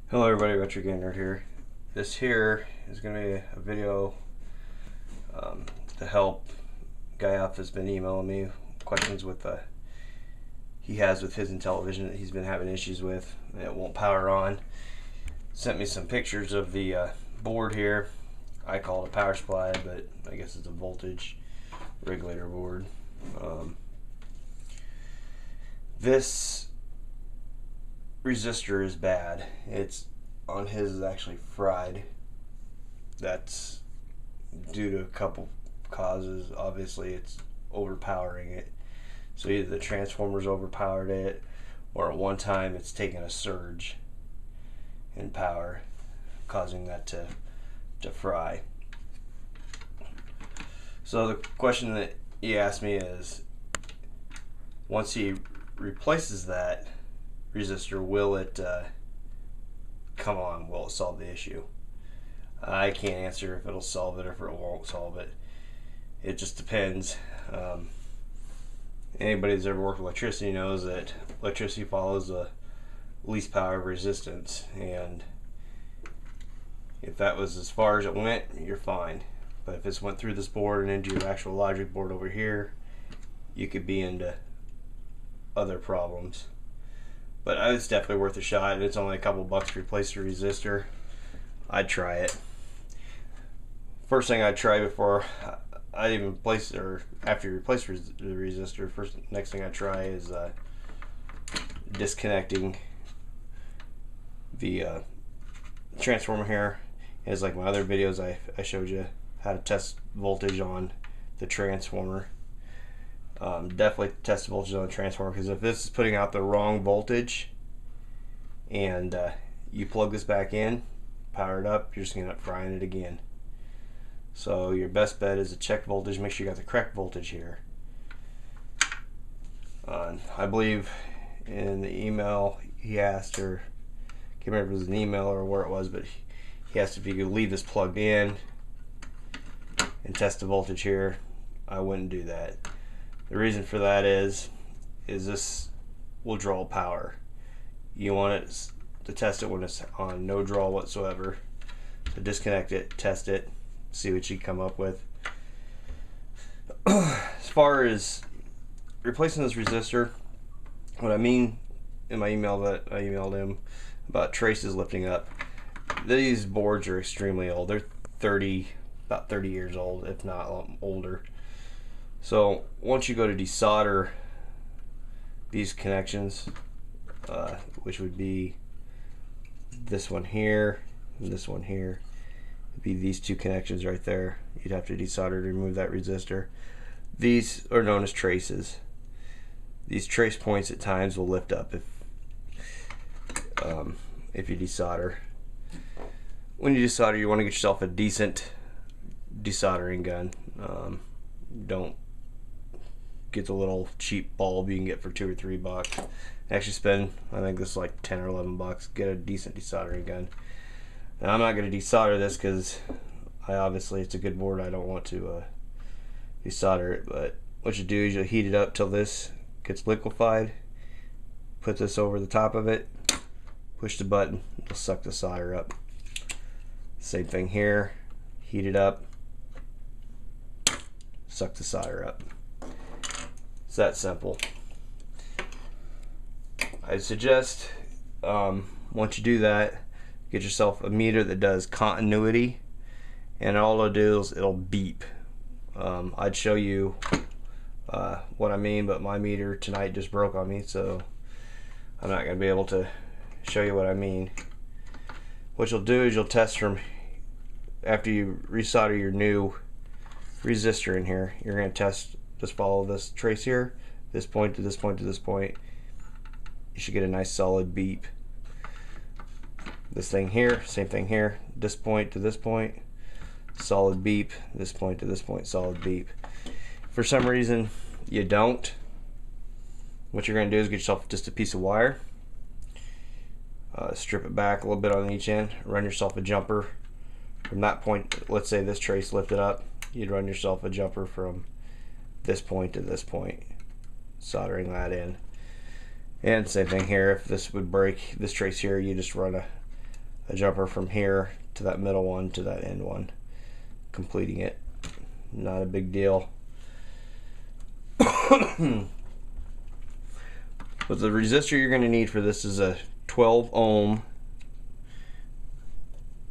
Hello everybody, Retro Game Nerd here. This here is going to be a video to help guy out that's been emailing me questions with he has with his Intellivision that he's been having issues with. It won't power on. Sent me some pictures of the board here. I call it a power supply, but I guess it's a voltage regulator board. This resistor is bad. It's on his is actually fried. That's due to a couple causes. Obviously it's overpowering it, so either the transformer's overpowered it, or at one time it's taken a surge in power, causing that to fry. So the question that he asked me is, once he replaces that resistor, will it come on? Will it solve the issue? I can't answer if it'll solve it or if it won't solve it. It just depends. Anybody that's ever worked with electricity knows that electricity follows the least power of resistance, and if that was as far as it went, you're fine. But if it's went through this board and into your actual logic board over here, you could be into other problems. But it's definitely worth a shot, and it's only a couple bucks to replace the resistor. I'd try it. First thing I'd try before I even replace it, or after you replace the resistor, next thing I try is disconnecting the transformer here. It's like my other videos I showed you how to test voltage on the transformer. Definitely test the voltage on the transformer, because if this is putting out the wrong voltage and you plug this back in, power it up, you're just going to end up frying it again. So your best bet is to check voltage, make sure you got the correct voltage here. I believe in the email he asked, or I can't remember if it was an email or where it was, but he asked if you could leave this plugged in and test the voltage here. I wouldn't do that. The reason for that is this will draw power. You want it to test it when it's on no draw whatsoever. So disconnect it, test it, see what you come up with. As far as replacing this resistor, what I mean in my email that I emailed him about traces lifting up, these boards are extremely old. They're about 30 years old, if not older. So once you go to desolder these connections, which would be this one here and this one here, it'd be these two connections right there. You'd have to desolder to remove that resistor. These are known as traces. These trace points at times will lift up if you desolder. When you desolder, you want to get yourself a decent desoldering gun. Don't get the little cheap bulb you can get for $2 or $3. Actually spend, I think this is like 10 or 11 bucks. Get a decent desoldering gun. Now I'm not going to desolder this because obviously it's a good board. I don't want to desolder it, but what you do is you'll heat it up till this gets liquefied. Put this over the top of it. Push the button. It'll suck the solder up. Same thing here. Heat it up. Suck the solder up. It's that simple. I suggest once you do that, get yourself a meter that does continuity, and all it'll do is it'll beep. I'd show you what I mean, but my meter tonight just broke on me, so I'm not going to be able to show you what I mean. What you'll do is you'll test from after you resolder your new resistor in here. You're going to test, just follow this trace here, this point to this point to this point. You should get a nice solid beep. This thing here, same thing here, this point to this point, solid beep. This point to this point, solid beep. For some reason you don't, what you're going to do is get yourself just a piece of wire, strip it back a little bit on each end, run yourself a jumper from that point. Let's say this trace lifted up, you'd run yourself a jumper from this point to this point, soldering that in. And same thing here, if this would break, this trace here, you just run a jumper from here to that middle one to that end one, completing it. Not a big deal. But the resistor you're going to need for this is a 12 ohm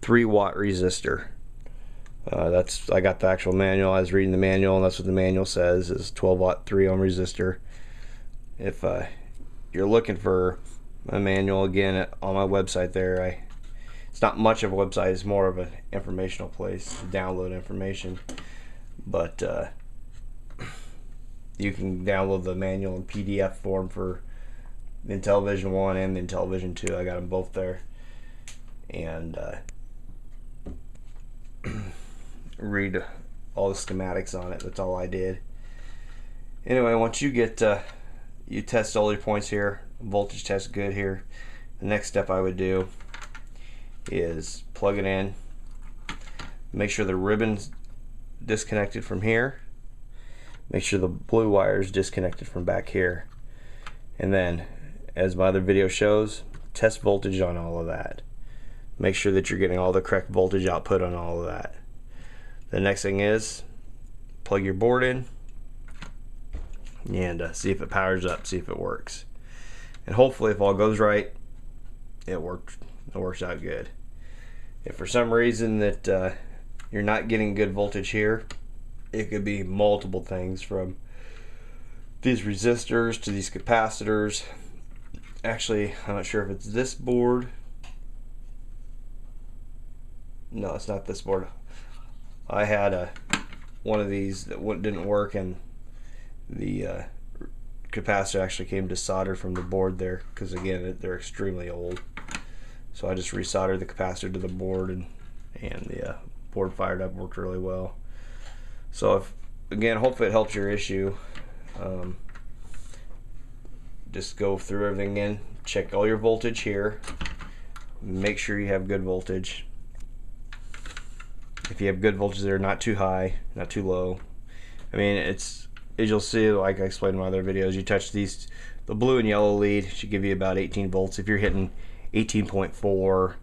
3-watt resistor. I got the actual manual. I was reading the manual, and that's what the manual says, is 12-watt 3 ohm resistor. If you're looking for a manual, again, on my website there, it's not much of a website, it's more of an informational place to download information. But you can download the manual in PDF form for the Intellivision 1 and the Intellivision 2. I got them both there. And read all the schematics on it. That's all I did. Anyway, once you get you test all your points here, voltage test good here, the next step I would do is plug it in, make sure the ribbon's disconnected from here, make sure the blue wire is disconnected from back here, and then, as my other video shows, test voltage on all of that. Make sure that you're getting all the correct voltage output on all of that. The next thing is plug your board in and see if it powers up, see if it works. And hopefully, if all goes right, it works out good. If for some reason that you're not getting good voltage here, it could be multiple things, from these resistors to these capacitors. Actually, I'm not sure if it's this board. No, it's not this board. I had one of these that didn't work, and the capacitor actually came desoldered from the board there, because again, they're extremely old. So I just resoldered the capacitor to the board, and the board fired up, worked really well. So again, hopefully it helps your issue. Just go through everything again, check all your voltage here, make sure you have good voltage. If you have good voltage there, not too high, not too low. I mean, as you'll see, like I explained in my other videos, you touch these, the blue and yellow lead should give you about 18 volts. If you're hitting 18.4,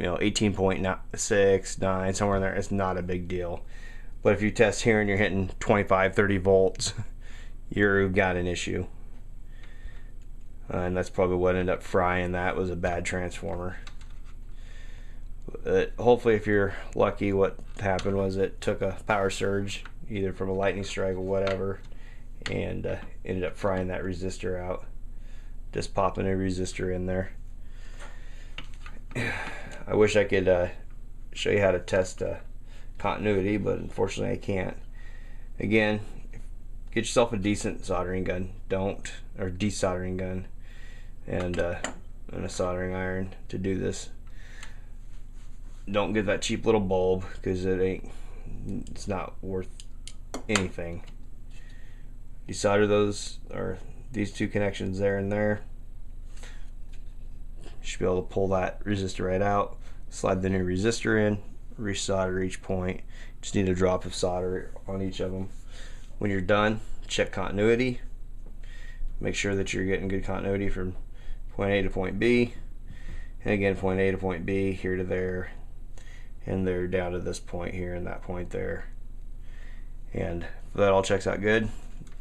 18.6, 9, somewhere in there, it's not a big deal. But if you test here and you're hitting 25, 30 volts, you've got an issue. And that's probably what ended up frying that, was a bad transformer. Hopefully, if you're lucky, what happened was it took a power surge, either from a lightning strike or whatever, and ended up frying that resistor out. Just popping a resistor in there. I wish I could show you how to test continuity, but unfortunately I can't. Again, get yourself a decent soldering gun, or desoldering gun, and a soldering iron to do this. Don't get that cheap little bulb, because it's not worth anything. Desolder those, or these two connections there and there. You should be able to pull that resistor right out, slide the new resistor in, resolder each point. Just need a drop of solder on each of them. When you're done, check continuity. Make sure that you're getting good continuity from point A to point B, and again point A to point B, here to there, and there down to this point here and that point there. And if that all checks out good,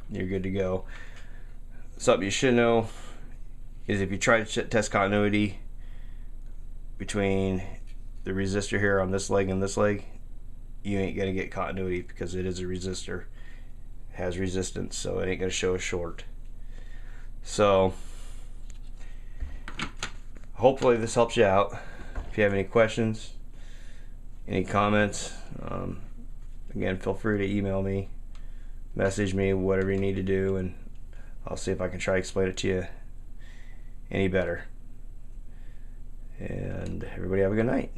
you're good to go. Something you should know is, if you try to test continuity between the resistor here on this leg and this leg, you ain't gonna get continuity, because it is a resistor, it has resistance, so it ain't gonna show a short. So hopefully this helps you out. If you have any questions, any comments, again, feel free to email me, message me, whatever you need to do, and I'll see if I can try to explain it to you any better. And everybody have a good night.